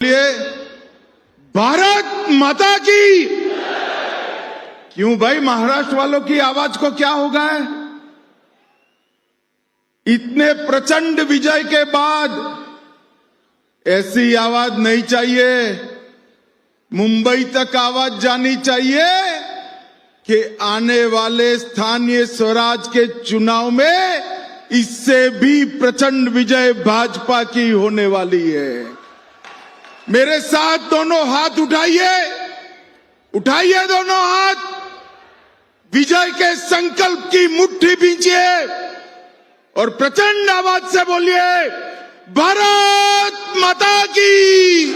लिए भारत माता की। क्यों भाई, महाराष्ट्र वालों की आवाज को क्या हो गया है? इतने प्रचंड विजय के बाद ऐसी आवाज नहीं चाहिए। मुंबई तक आवाज जानी चाहिए कि आने वाले स्थानीय स्वराज के चुनाव में इससे भी प्रचंड विजय भाजपा की होने वाली है। मेरे साथ दोनों हाथ उठाइए, उठाइए दोनों हाथ, विजय के संकल्प की मुट्ठी भींचिए और प्रचंड आवाज से बोलिए, भारत माता की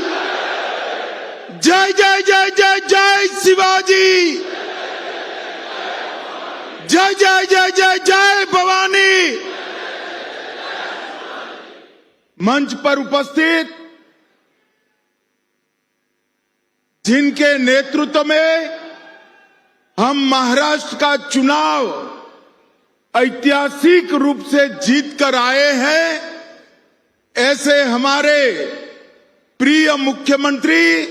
जय जय जय जय जय शिवाजी, जय जय जय जय जय भवानी। मंच पर उपस्थित जिनके नेतृत्व में हम महाराष्ट्र का चुनाव ऐतिहासिक रूप से जीत कर आए हैं, ऐसे हमारे प्रिय मुख्यमंत्री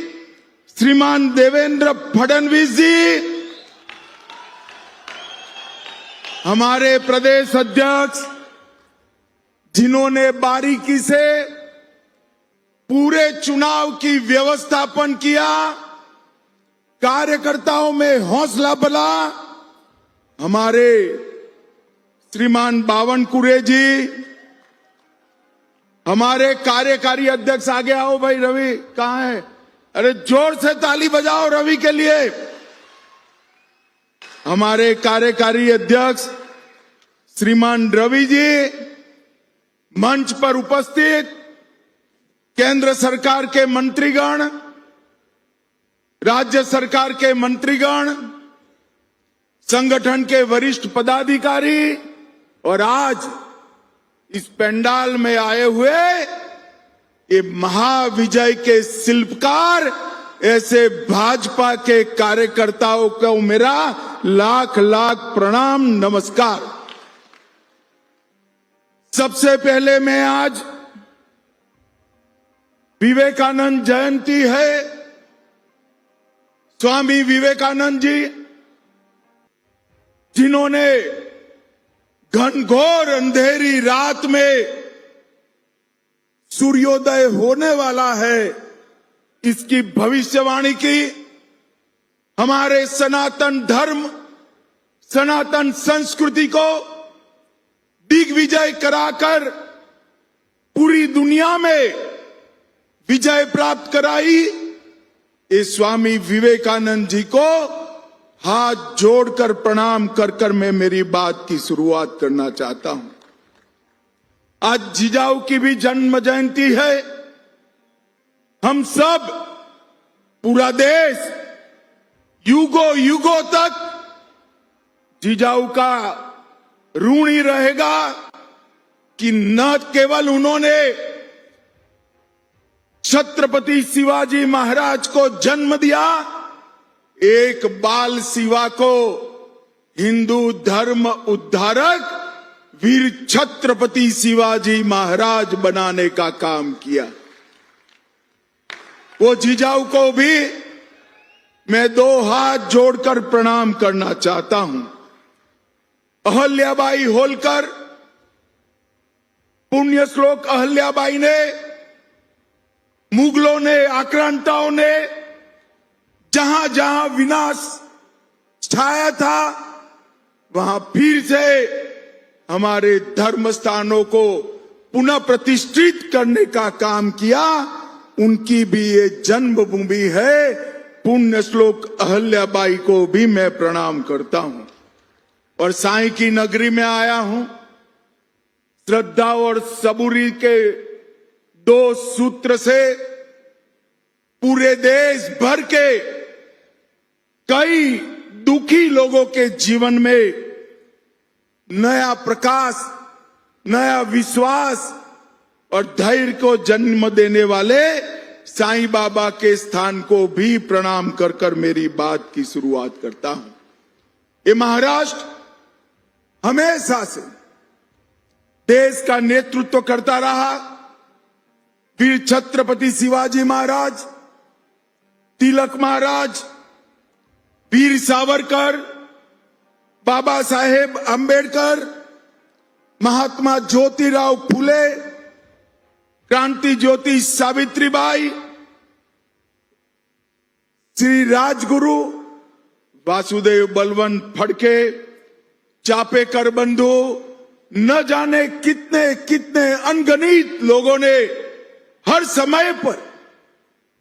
श्रीमान देवेंद्र फडणवीस जी, हमारे प्रदेश अध्यक्ष जिन्होंने बारीकी से पूरे चुनाव की व्यवस्थापन किया, कार्यकर्ताओं में हौसला बला, हमारे श्रीमान बावनकुरे जी, हमारे कार्यकारी अध्यक्ष, आगे आओ भाई। रवि कहां है? अरे जोर से ताली बजाओ रवि के लिए। हमारे कार्यकारी अध्यक्ष श्रीमान रवि जी, मंच पर उपस्थित केंद्र सरकार के मंत्रीगण, राज्य सरकार के मंत्रीगण, संगठन के वरिष्ठ पदाधिकारी और आज इस पंडाल में आए हुए ये महाविजय के शिल्पकार, ऐसे भाजपा के कार्यकर्ताओं को मेरा लाख लाख प्रणाम, नमस्कार। सबसे पहले मैं आज विवेकानंद जयंती है, स्वामी विवेकानंद जी जिन्होंने घनघोर अंधेरी रात में सूर्योदय होने वाला है इसकी भविष्यवाणी की, हमारे सनातन धर्म, सनातन संस्कृति को दिग्विजय कराकर पूरी दुनिया में विजय प्राप्त कराई। इस स्वामी विवेकानंद जी को हाथ जोड़कर प्रणाम कर कर मैं मेरी बात की शुरुआत करना चाहता हूं। आज जिजाऊ की भी जन्म जयंती है। हम सब, पूरा देश युगों युगों तक जिजाऊ का ऋणी रहेगा कि न केवल उन्होंने छत्रपति शिवाजी महाराज को जन्म दिया, एक बाल शिवा को हिंदू धर्म उद्धारक वीर छत्रपति शिवाजी महाराज बनाने का काम किया। वो जिजाऊ को भी मैं दो हाथ जोड़कर प्रणाम करना चाहता हूं। अहल्याबाई होलकर, पुण्य श्लोक अहल्याबाई ने, मुगलों ने, आक्रांताओं ने जहां जहां विनाश छाया था वहां फिर से हमारे धर्म स्थानों को पुनः प्रतिष्ठित करने का काम किया। उनकी भी ये जन्मभूमि है। पुण्य श्लोक अहल्याबाई को भी मैं प्रणाम करता हूं और साईं की नगरी में आया हूं। श्रद्धा और सबूरी के दो सूत्र से पूरे देश भर के कई दुखी लोगों के जीवन में नया प्रकाश, नया विश्वास और धैर्य को जन्म देने वाले साईं बाबा के स्थान को भी प्रणाम कर कर मेरी बात की शुरुआत करता हूं। ये महाराष्ट्र हमेशा से देश का नेतृत्व करता रहा, वीर छत्रपति शिवाजी महाराज, तिलक महाराज, वीर सावरकर, बाबा साहेब अंबेडकर, महात्मा ज्योतिराव फुले, क्रांति ज्योति सावित्रीबाई, श्री राजगुरु वासुदेव बलवंत फड़के, चापेकर बंधु, न जाने कितने कितने अनगिनत लोगों ने हर समय पर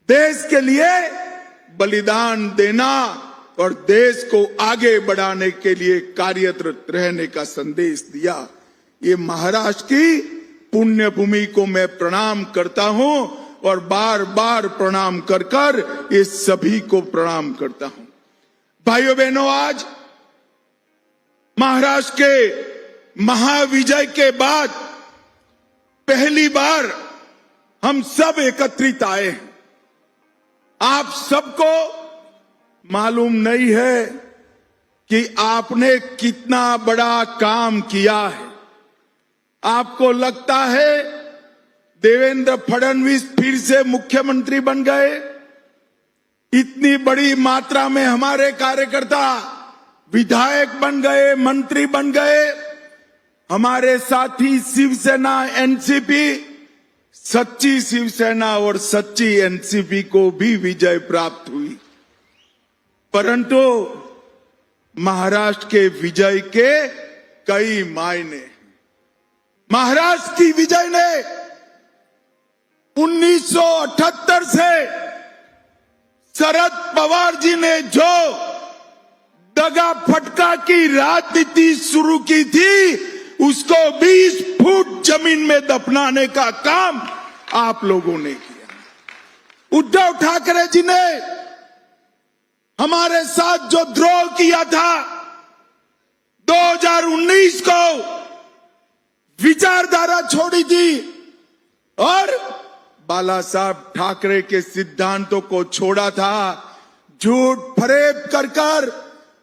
देश के लिए बलिदान देना और देश को आगे बढ़ाने के लिए कार्यरत रहने का संदेश दिया। ये महाराष्ट्र की पुण्य भूमि को मैं प्रणाम करता हूं और बार बार प्रणाम कर कर ये सभी को प्रणाम करता हूं। भाइयों बहनों, आज महाराष्ट्र के महाविजय के बाद पहली बार हम सब एकत्रित आए हैं। आप सबको मालूम नहीं है कि आपने कितना बड़ा काम किया है। आपको लगता है देवेंद्र फडणवीस फिर से मुख्यमंत्री बन गए। इतनी बड़ी मात्रा में हमारे कार्यकर्ता विधायक बन गए, मंत्री बन गए। हमारे साथी शिवसेना, एनसीपी, सच्ची शिवसेना और सच्ची एनसीपी को भी विजय प्राप्त हुई। परंतु महाराष्ट्र के विजय के कई मायने। महाराष्ट्र की विजय ने 1978 से शरद पवार जी ने जो दगा फटका की राजनीति शुरू की थी, उसको 20 फुट जमीन में दफनाने का काम आप लोगों ने किया। उद्धव ठाकरे जी ने हमारे साथ जो द्रोह किया था 2019 को, विचारधारा छोड़ी थी और बाला साहब ठाकरे के सिद्धांतों को छोड़ा था, झूठ फरेब कर कर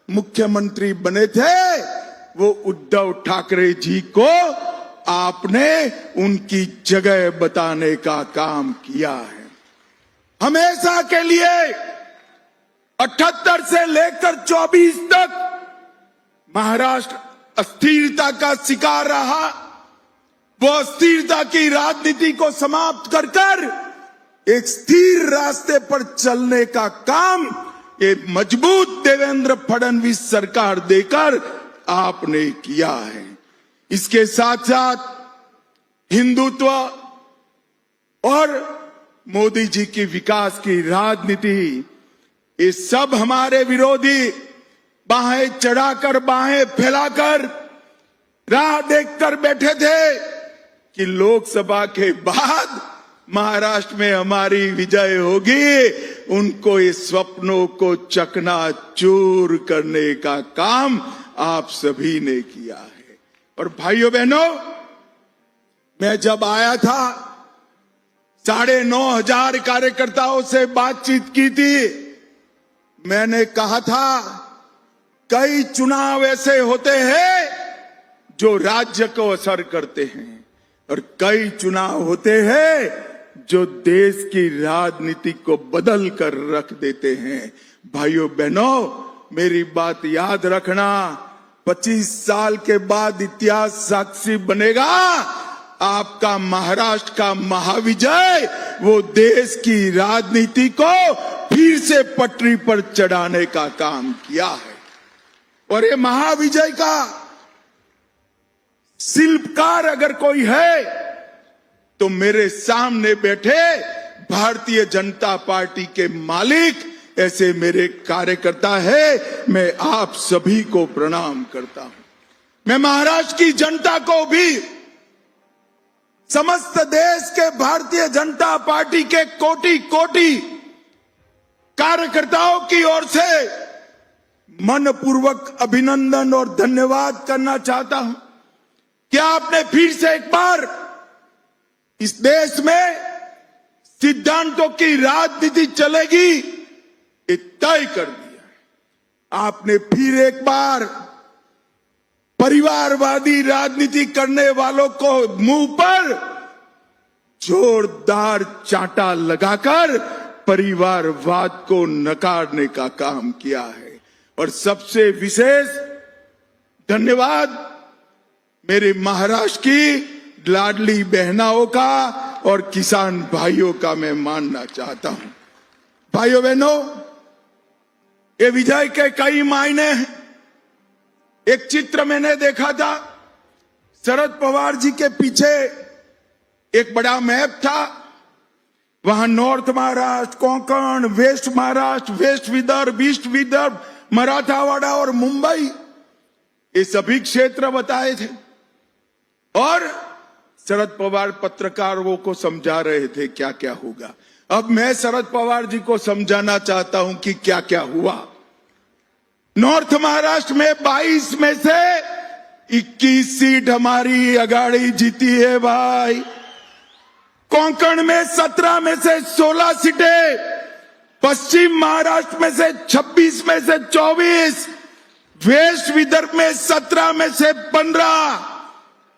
मुख्यमंत्री बने थे, वो उद्धव ठाकरे जी को आपने उनकी जगह बताने का काम किया है। हमेशा के लिए 78 से लेकर 24 तक महाराष्ट्र अस्थिरता का शिकार रहा। वो अस्थिरता की राजनीति को समाप्त कर कर एक स्थिर रास्ते पर चलने का काम ये मजबूत देवेंद्र फडणवीस सरकार देकर आपने किया है। इसके साथ साथ हिंदुत्व और मोदी जी की विकास की राजनीति, ये सब हमारे विरोधी बाहें चढ़ाकर, बाहें फैलाकर राह देखकर बैठे थे कि लोकसभा के बाद महाराष्ट्र में हमारी विजय होगी। उनको इस स्वप्नों को चकनाचूर करने का काम आप सभी ने किया है। और भाइयों बहनों, मैं जब आया था 9,500 कार्यकर्ताओं से बातचीत की थी। मैंने कहा था कई चुनाव ऐसे होते हैं जो राज्य को असर करते हैं और कई चुनाव होते हैं जो देश की राजनीति को बदल कर रख देते हैं। भाइयों बहनों, मेरी बात याद रखना, 25 साल के बाद इतिहास साक्षी बनेगा। आपका महाराष्ट्र का महाविजय वो देश की राजनीति को फिर से पटरी पर चढ़ाने का काम किया है। और ये महाविजय का शिल्पकार अगर कोई है तो मेरे सामने बैठे भारतीय जनता पार्टी के मालिक ऐसे मेरे कार्यकर्ता है। मैं आप सभी को प्रणाम करता हूं। मैं महाराष्ट्र की जनता को भी, समस्त देश के भारतीय जनता पार्टी के कोटि कोटि कार्यकर्ताओं की ओर से मनपूर्वक अभिनंदन और धन्यवाद करना चाहता हूं कि आपने फिर से एक बार इस देश में सिद्धांतों की राजनीति चलेगी ये तय कर दिया। आपने फिर एक बार परिवारवादी राजनीति करने वालों को मुंह पर जोरदार चांटा लगाकर परिवारवाद को नकारने का काम किया है। और सबसे विशेष धन्यवाद मेरे महाराष्ट्र की लाडली बहनाओं का और किसान भाइयों का मैं मानना चाहता हूं। भाइयों बहनों, ये विजय के कई मायने हैं। एक चित्र मैंने देखा था, शरद पवार जी के पीछे एक बड़ा मैप था। वहां north Maharashtra, Konkan, west Maharashtra, west Vidarbha, east Vidarbha, Marathwada और मुंबई, ये सभी क्षेत्र बताए थे। और शरद पवार पत्रकारों को समझा रहे थे क्या क्या होगा। अब मैं शरद पवार जी को समझाना चाहता हूं कि क्या क्या हुआ। नॉर्थ महाराष्ट्र में 22 में से 21 सीट हमारी अगाड़ी जीती है भाई। कोंकण में 17 में से 16 सीटें, पश्चिम महाराष्ट्र में से 26 में से 24, वेस्ट विदर्भ में 17 में से 15,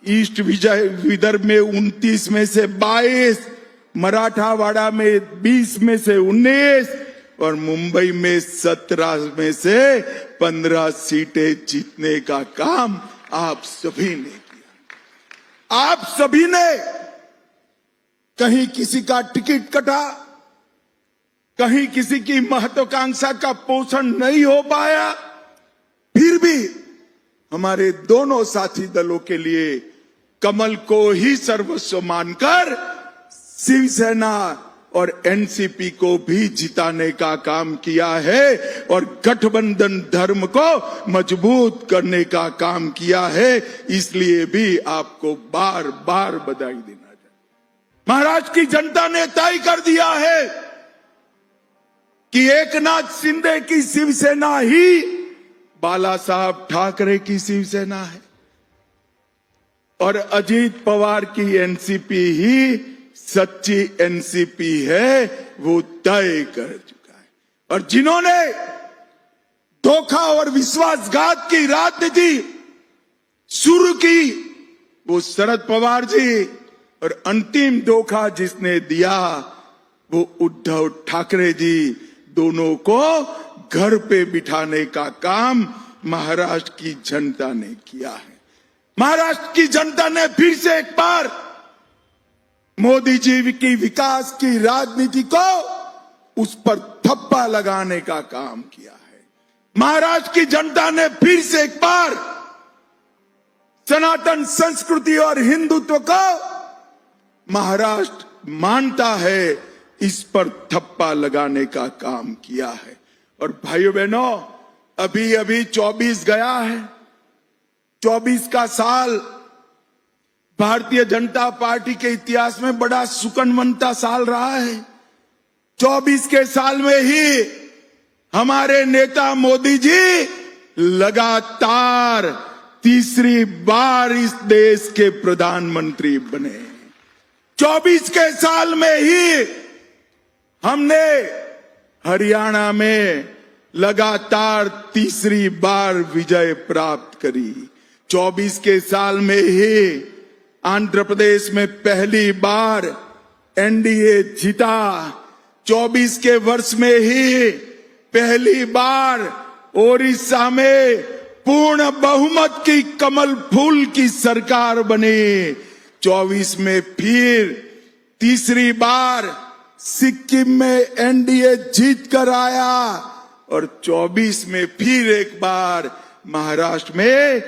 ईस्ट विदर्भ में 29 में से 22, मराठावाड़ा में 20 में से 19 और मुंबई में 17 में से 15 सीटें जीतने का काम आप सभी ने किया। आप सभी ने, कहीं किसी का टिकट कटा, कहीं किसी की महत्वाकांक्षा का पोषण नहीं हो पाया, फिर भी हमारे दोनों साथी दलों के लिए कमल को ही सर्वस्व मानकर शिवसेना और एनसीपी को भी जिताने का काम किया है और गठबंधन धर्म को मजबूत करने का काम किया है। इसलिए भी आपको बार बार बधाई देना चाहिए। महाराष्ट्र की जनता ने तय कर दिया है कि एकनाथ शिंदे की शिवसेना ही बाला साहब ठाकरे की शिवसेना है और अजीत पवार की एनसीपी ही सच्ची एनसीपी है, वो तय कर चुका है। और जिन्होंने धोखा और विश्वासघात की राजनीति शुरू की, वो शरद पवार जी, और अंतिम धोखा जिसने दिया वो उद्धव ठाकरे जी। दोनों को घर पे बिठाने का काम महाराष्ट्र की जनता ने किया है। महाराष्ट्र की जनता ने फिर से एक बार मोदी जी की विकास की राजनीति को उस पर थप्पा लगाने का काम किया है। महाराष्ट्र की जनता ने फिर से एक बार सनातन संस्कृति और हिंदुत्व को महाराष्ट्र मानता है, इस पर थप्पा लगाने का काम किया है। और भाइयों बहनों, अभी अभी 24 गया है। 24 का साल भारतीय जनता पार्टी के इतिहास में बड़ा सुकनवंता साल रहा है। 24 के साल में ही हमारे नेता मोदी जी लगातार तीसरी बार इस देश के प्रधानमंत्री बने। 24 के साल में ही हमने हरियाणा में लगातार तीसरी बार विजय प्राप्त करी। 24 के साल में ही आंध्र प्रदेश में पहली बार एनडीए जीता। 24 के वर्ष में ही पहली बार ओडिशा में पूर्ण बहुमत की कमल फूल की सरकार बनी। 24 में फिर तीसरी बार सिक्किम में एनडीए जीत कर आया और 24 में फिर एक बार महाराष्ट्र में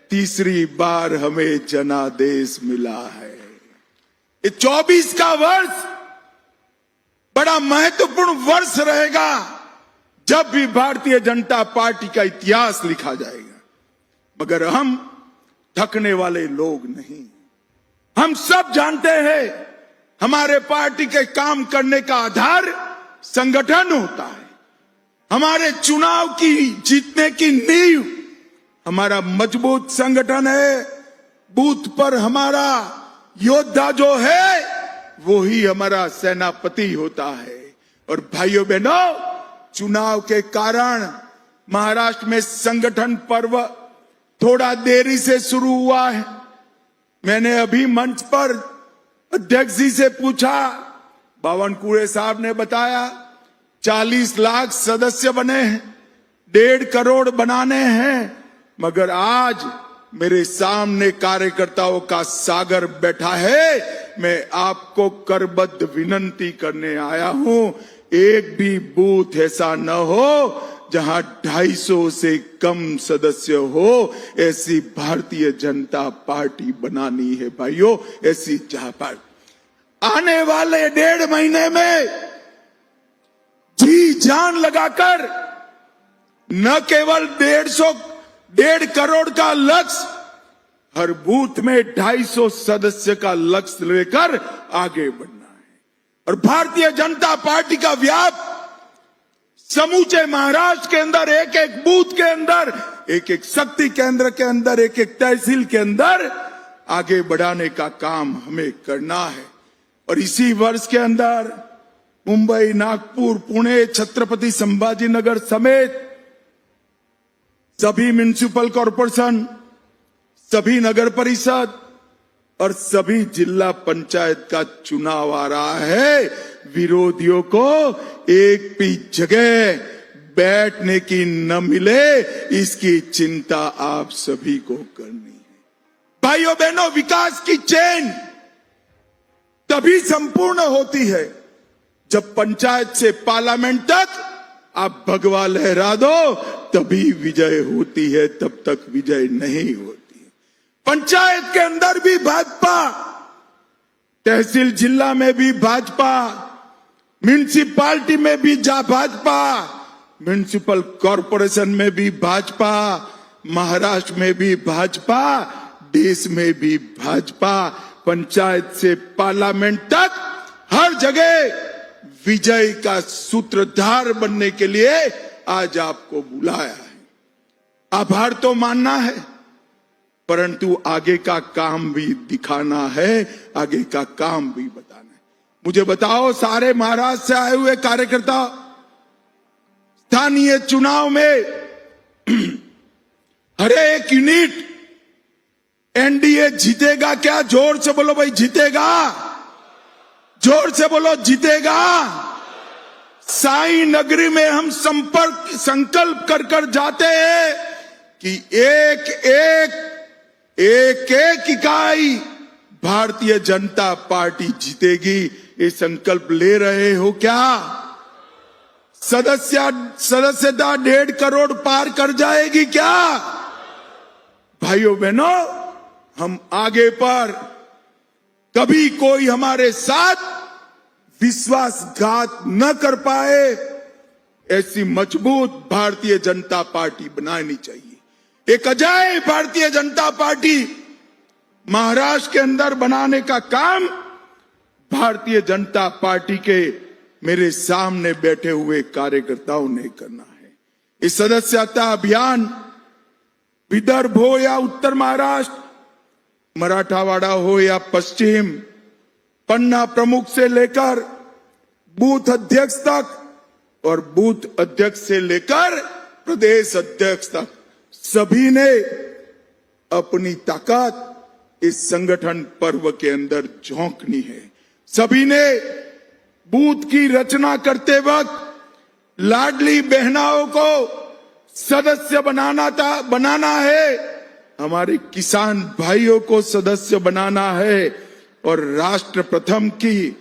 तीसरी बार हमें जनादेश मिला है। ये 24 का वर्ष बड़ा महत्वपूर्ण वर्ष रहेगा जब भी भारतीय जनता पार्टी का इतिहास लिखा जाएगा। मगर हम थकने वाले लोग नहीं। हम सब जानते हैं हमारे पार्टी के काम करने का आधार संगठन होता है। हमारे चुनाव की जीतने की नींव हमारा मजबूत संगठन है। बूथ पर हमारा योद्धा जो है वो ही हमारा सेनापति होता है। और भाइयों बहनों, चुनाव के कारण महाराष्ट्र में संगठन पर्व थोड़ा देरी से शुरू हुआ है। मैंने अभी मंच पर अध्यक्ष जी से पूछा, बावनकुळे साहब ने बताया 40 लाख सदस्य बने हैं, 1.5 करोड़ बनाने हैं, मगर आज मेरे सामने कार्यकर्ताओं का सागर बैठा है। मैं आपको करबद्ध विनंती करने आया हूं, एक भी बूथ ऐसा न हो जहां 250 से कम सदस्य हो। ऐसी भारतीय जनता पार्टी बनानी है भाइयों, ऐसी पार्टी। आने वाले 1.5 महीने में जी जान लगाकर न केवल 1.5 करोड़ का लक्ष्य, हर बूथ में 250 सदस्य का लक्ष्य लेकर आगे बढ़ना है। और भारतीय जनता पार्टी का व्याप समूचे महाराष्ट्र के अंदर, एक एक बूथ के अंदर, एक एक शक्ति केंद्र के अंदर, एक एक तहसील के अंदर आगे बढ़ाने का काम हमें करना है। और इसी वर्ष के अंदर मुंबई, नागपुर, पुणे, छत्रपति संभाजीनगर समेत सभी म्युनिसिपल कॉरपोरेशन, सभी नगर परिषद और सभी जिला पंचायत का चुनाव आ रहा है। विरोधियों को एक भी जगह बैठने की न मिले, इसकी चिंता आप सभी को करनी है। भाइयों बहनों, विकास की चेन तभी संपूर्ण होती है जब पंचायत से पार्लियामेंट तक आप भगवा लहरा दो, तभी विजय होती है, तब तक विजय नहीं होती। पंचायत के अंदर भी भाजपा, तहसील जिला में भी भाजपा, म्युनिसिपालिटी में भी भाजपा, म्युनिसिपल कॉरपोरेशन में भी भाजपा, महाराष्ट्र में भी भाजपा, देश में भी भाजपा। पंचायत से पार्लियामेंट तक हर जगह विजय का सूत्रधार बनने के लिए आज आपको बुलाया है। आभार तो मानना है, परंतु आगे का काम भी दिखाना है, आगे का काम भी बताना है। मुझे बताओ, सारे महाराष्ट्र से आए हुए कार्यकर्ता स्थानीय चुनाव में हर एक यूनिट एनडीए जीतेगा क्या? जोर से बोलो भाई, जीतेगा। जोर से बोलो, जीतेगा। साई नगरी में हम संकल्प कर कर जाते हैं कि एक एक इकाई भारतीय जनता पार्टी जीतेगी। ये संकल्प ले रहे हो क्या? सदस्यता 1.5 करोड़ पार कर जाएगी क्या? भाइयों बहनों, हम आगे पर कभी कोई हमारे साथ विश्वासघात न कर पाए, ऐसी मजबूत भारतीय जनता पार्टी बनानी चाहिए। एक अजय भारतीय जनता पार्टी महाराष्ट्र के अंदर बनाने का काम भारतीय जनता पार्टी के मेरे सामने बैठे हुए कार्यकर्ताओं ने करना है। इस सदस्यता अभियान विदर्भ हो या उत्तर महाराष्ट्र, मराठावाड़ा हो या पश्चिम, पन्ना प्रमुख से लेकर बूथ अध्यक्ष तक और बूथ अध्यक्ष से लेकर प्रदेश अध्यक्ष तक, सभी ने अपनी ताकत इस संगठन पर्व के अंदर झोंकनी है। सभी ने बूथ की रचना करते वक्त लाडली बहनाओं को सदस्य बनाना है, हमारे किसान भाइयों को सदस्य बनाना है और राष्ट्र प्रथम की,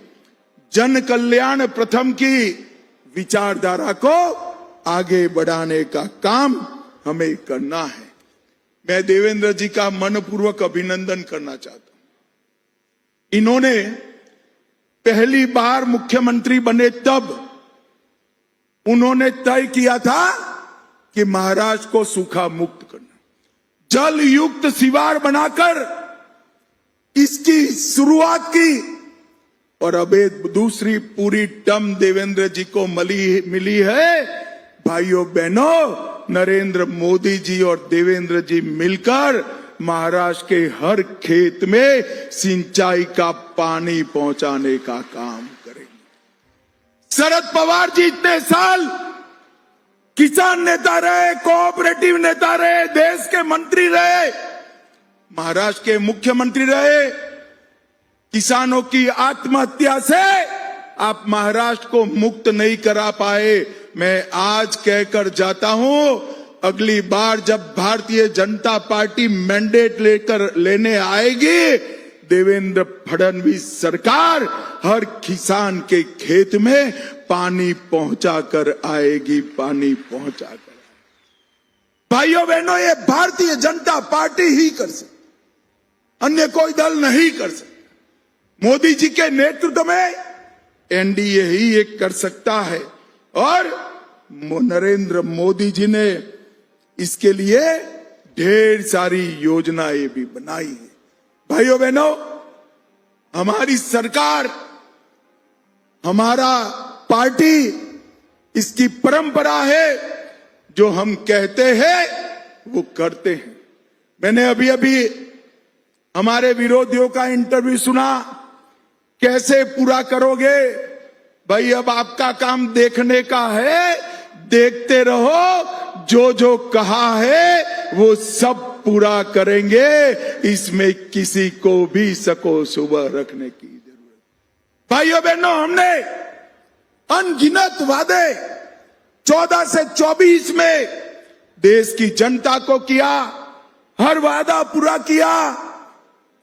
जन कल्याण प्रथम की विचारधारा को आगे बढ़ाने का काम हमें करना है। मैं देवेंद्र जी का मनपूर्वक अभिनंदन करना चाहता हूं। इन्होंने पहली बार मुख्यमंत्री बने तब उन्होंने तय किया था कि महाराष्ट्र को सूखा मुक्त करना, जल युक्त शिवार बनाकर इसकी शुरुआत की और अब दूसरी पूरी टर्म देवेंद्र जी को मिली है। भाइयों बहनों, नरेंद्र मोदी जी और देवेंद्र जी मिलकर महाराष्ट्र के हर खेत में सिंचाई का पानी पहुंचाने का काम करेंगे। शरद पवार जी इतने साल किसान नेता रहे, कोऑपरेटिव नेता रहे, देश के मंत्री रहे, महाराष्ट्र के मुख्यमंत्री रहे, किसानों की आत्महत्या से आप महाराष्ट्र को मुक्त नहीं करा पाए। मैं आज कहकर जाता हूं, अगली बार जब भारतीय जनता पार्टी मैंडेट लेने आएगी, देवेंद्र फडणवीस सरकार हर किसान के खेत में पानी पहुंचाकर आएगी, पानी पहुंचाकर। भाइयों बहनों, ये भारतीय जनता पार्टी ही कर सकती, अन्य कोई दल नहीं कर सकता। मोदी जी के नेतृत्व में एनडीए ही ये कर सकता है और नरेंद्र मोदी जी ने इसके लिए ढेर सारी योजनाएं भी बनाई है। भाइयों बहनों, हमारी सरकार, हमारा पार्टी, इसकी परंपरा है, जो हम कहते हैं वो करते हैं। मैंने अभी अभी हमारे विरोधियों का इंटरव्यू सुना, कैसे पूरा करोगे? भाई अब आपका काम देखने का है, देखते रहो, जो जो कहा है वो सब पूरा करेंगे, इसमें किसी को भी सको सुबह रखने की जरूरत। भाइयों बहनों, हमने अनगिनत वादे 14 से 24 में देश की जनता को किया, हर वादा पूरा किया।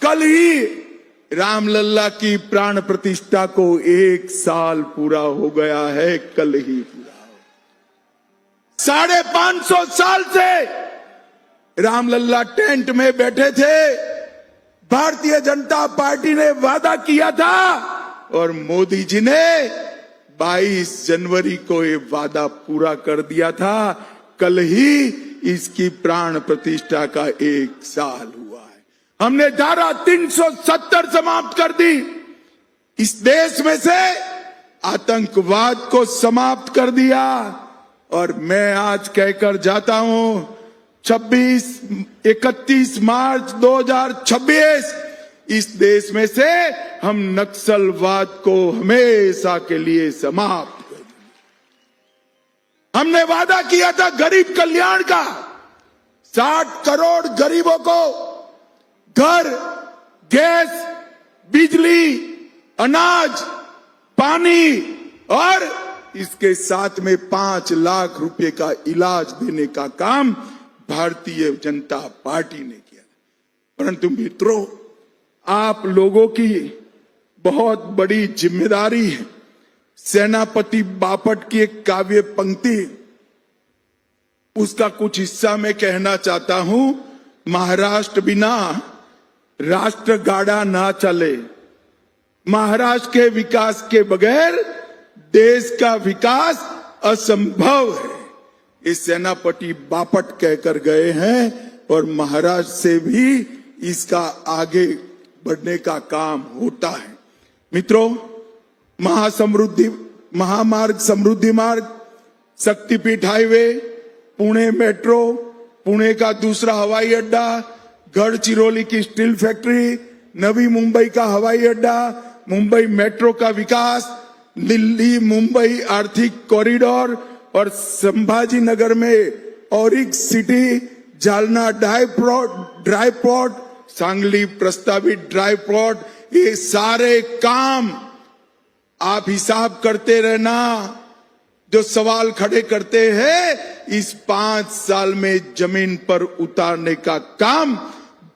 कल ही रामलल्ला की प्राण प्रतिष्ठा को 1 साल पूरा हो गया है, कल ही पूरा। 550 साल से रामलल्ला टेंट में बैठे थे, भारतीय जनता पार्टी ने वादा किया था और मोदी जी ने 22 जनवरी को ये वादा पूरा कर दिया था। कल ही इसकी प्राण प्रतिष्ठा का 1 साल हुआ है। हमने धारा 370 समाप्त कर दी, इस देश में से आतंकवाद को समाप्त कर दिया। और मैं आज कहकर जाता हूं, 31 मार्च 2026 इस देश में से हम नक्सलवाद को हमेशा के लिए समाप्त कर देंगे। हमने वादा किया था गरीब कल्याण का, 60 करोड़ गरीबों को घर, गैस, बिजली, अनाज, पानी और इसके साथ में 5 लाख रुपए का इलाज देने का काम भारतीय जनता पार्टी ने किया। परंतु मित्रों, आप लोगों की बहुत बड़ी जिम्मेदारी है। सेनापति बापट की एक काव्य पंक्ति, उसका कुछ हिस्सा मैं कहना चाहता हूं। महाराष्ट्र बिना राष्ट्र गाड़ा ना चले, महाराष्ट्र के विकास के बगैर देश का विकास असंभव है। इस सेनापति बापट कहकर गए हैं और महाराष्ट्र से भी इसका आगे बढ़ने का काम होता है। मित्रों, महामार्ग, समृद्धि मार्ग, शक्तिपीठ हाईवे, पुणे मेट्रो, पुणे का दूसरा हवाई अड्डा, गढ़चिरौली की स्टील फैक्ट्री, नवी मुंबई का हवाई अड्डा, मुंबई मेट्रो का विकास, दिल्ली मुंबई आर्थिक कॉरिडोर और संभाजी नगर में Auric city, Jalna dry port, Sangli प्रस्तावित ड्राई पोर्ट, ये सारे काम आप हिसाब करते रहना। जो सवाल खड़े करते हैं, इस 5 साल में जमीन पर उतारने का काम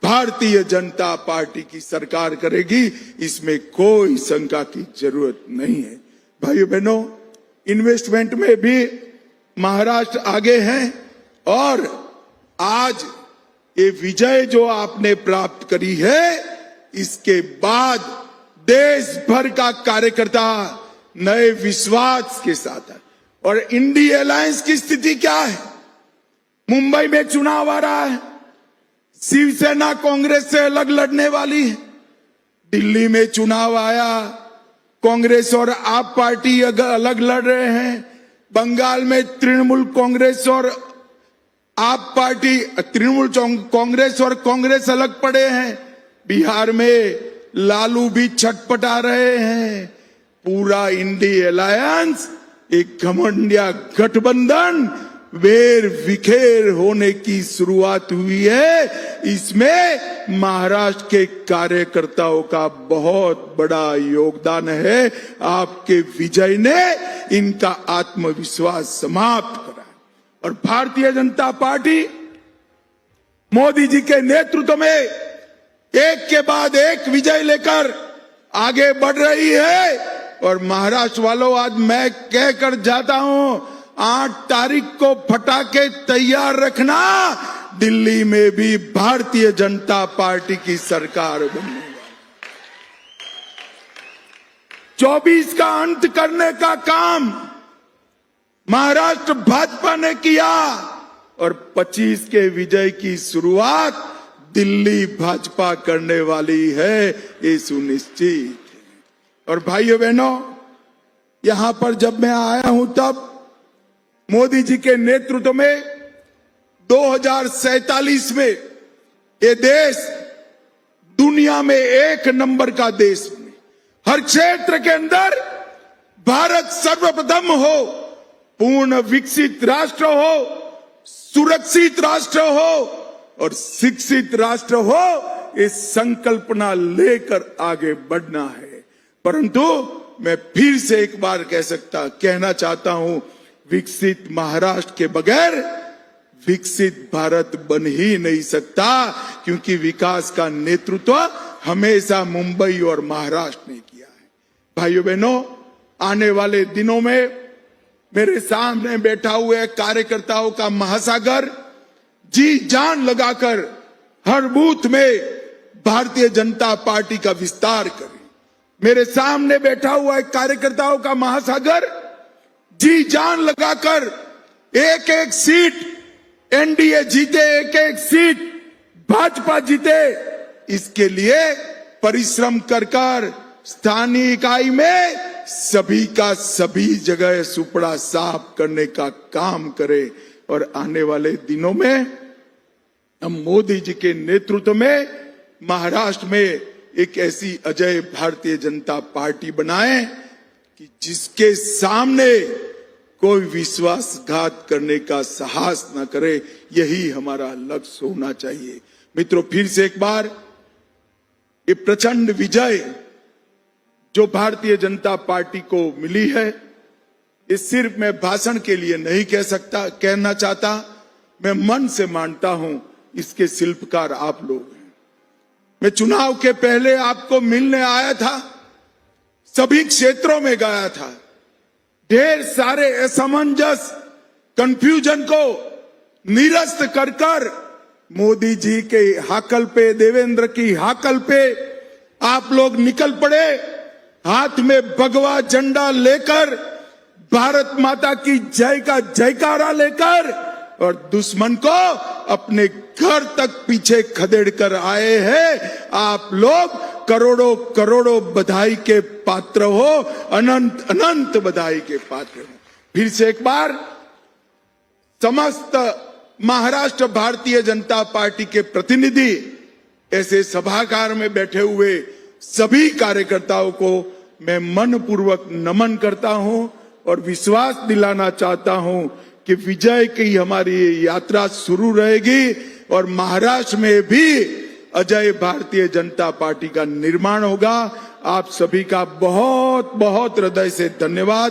भारतीय जनता पार्टी की सरकार करेगी, इसमें कोई शंका की जरूरत नहीं है। भाइयों बहनों, इन्वेस्टमेंट में भी महाराष्ट्र आगे है और आज ये विजय जो आपने प्राप्त करी है, इसके बाद देश भर का कार्यकर्ता नए विश्वास के साथ है। और इंडी अलायंस की स्थिति क्या है? मुंबई में चुनाव आ रहा है, शिवसेना कांग्रेस से अलग लड़ने वाली है। दिल्ली में चुनाव आया, कांग्रेस और आप पार्टी अलग लड़ रहे हैं। बंगाल में तृणमूल कांग्रेस और आप पार्टी, तृणमूल कांग्रेस और कांग्रेस अलग पड़े हैं। बिहार में लालू भी छटपटा रहे हैं। पूरा इंडी अलायंस एक घमंडिया गठबंधन वेर विखेर होने की शुरुआत हुई है। इसमें महाराष्ट्र के कार्यकर्ताओं का बहुत बड़ा योगदान है। आपके विजय ने इनका आत्मविश्वास समाप्त करा और भारतीय जनता पार्टी मोदी जी के नेतृत्व में एक के बाद एक विजय लेकर आगे बढ़ रही है। और महाराष्ट्र वालों, आज मैं कहकर जाता हूं, 8 तारीख को पटाखे तैयार रखना, दिल्ली में भी भारतीय जनता पार्टी की सरकार बनने वाली। 24 का अंत करने का काम महाराष्ट्र भाजपा ने किया और 25 के विजय की शुरुआत दिल्ली भाजपा करने वाली है, ये सुनिश्चित। और भाइयों बहनों, यहां पर जब मैं आया हूं तब मोदी जी के नेतृत्व में 2047 में ये देश दुनिया में 1 नंबर का देश बने। हर क्षेत्र के अंदर भारत सर्वप्रथम हो, पूर्ण विकसित राष्ट्र हो, सुरक्षित राष्ट्र हो और शिक्षित राष्ट्र हो, इस संकल्पना लेकर आगे बढ़ना है। परंतु मैं फिर से एक बार कहना चाहता हूं, विकसित महाराष्ट्र के बगैर विकसित भारत बन ही नहीं सकता, क्योंकि विकास का नेतृत्व हमेशा मुंबई और महाराष्ट्र ने किया है। भाइयों बहनों, आने वाले दिनों में मेरे सामने बैठा हुए कार्यकर्ताओं का महासागर जी जान लगाकर हर बूथ में भारतीय जनता पार्टी का विस्तार करें। मेरे सामने बैठा हुआ एक कार्यकर्ताओं का महासागर जी जान लगाकर एक एक सीट एनडीए जीते, एक एक सीट भाजपा जीते, इसके लिए परिश्रम कर स्थानीय इकाई में सभी का सभी जगह सुपड़ा साफ करने का काम करे। और आने वाले दिनों में हम मोदी जी के नेतृत्व में महाराष्ट्र में एक ऐसी अजय भारतीय जनता पार्टी बनाएं कि जिसके सामने कोई विश्वासघात करने का साहस न करे। यही हमारा लक्ष्य होना चाहिए। मित्रों, फिर से एक बार ये प्रचंड विजय जो भारतीय जनता पार्टी को मिली है, ये सिर्फ मैं भाषण के लिए नहीं कहना चाहता, मैं मन से मानता हूं इसके शिल्पकार आप लोग हैं। मैं चुनाव के पहले आपको मिलने आया था, सभी क्षेत्रों में गया था, ढेर सारे असमंजस कंफ्यूजन को निरस्त कर मोदी जी के हाकल पे, देवेंद्र की हाकल पे आप लोग निकल पड़े, हाथ में भगवा झंडा लेकर, भारत माता की जय का जयकारा लेकर, और दुश्मन को अपने घर तक पीछे खदेड़ कर आए हैं। आप लोग करोड़ों करोड़ों बधाई के पात्र हो, अनंत अनंत बधाई के पात्र हो। फिर से एक बार समस्त महाराष्ट्र भारतीय जनता पार्टी के प्रतिनिधि, ऐसे सभागार में बैठे हुए सभी कार्यकर्ताओं को मैं मनपूर्वक नमन करता हूं और विश्वास दिलाना चाहता हूं कि विजय की हमारी यात्रा शुरू रहेगी और महाराष्ट्र में भी अजय भारतीय जनता पार्टी का निर्माण होगा। आप सभी का बहुत बहुत हृदय से धन्यवाद।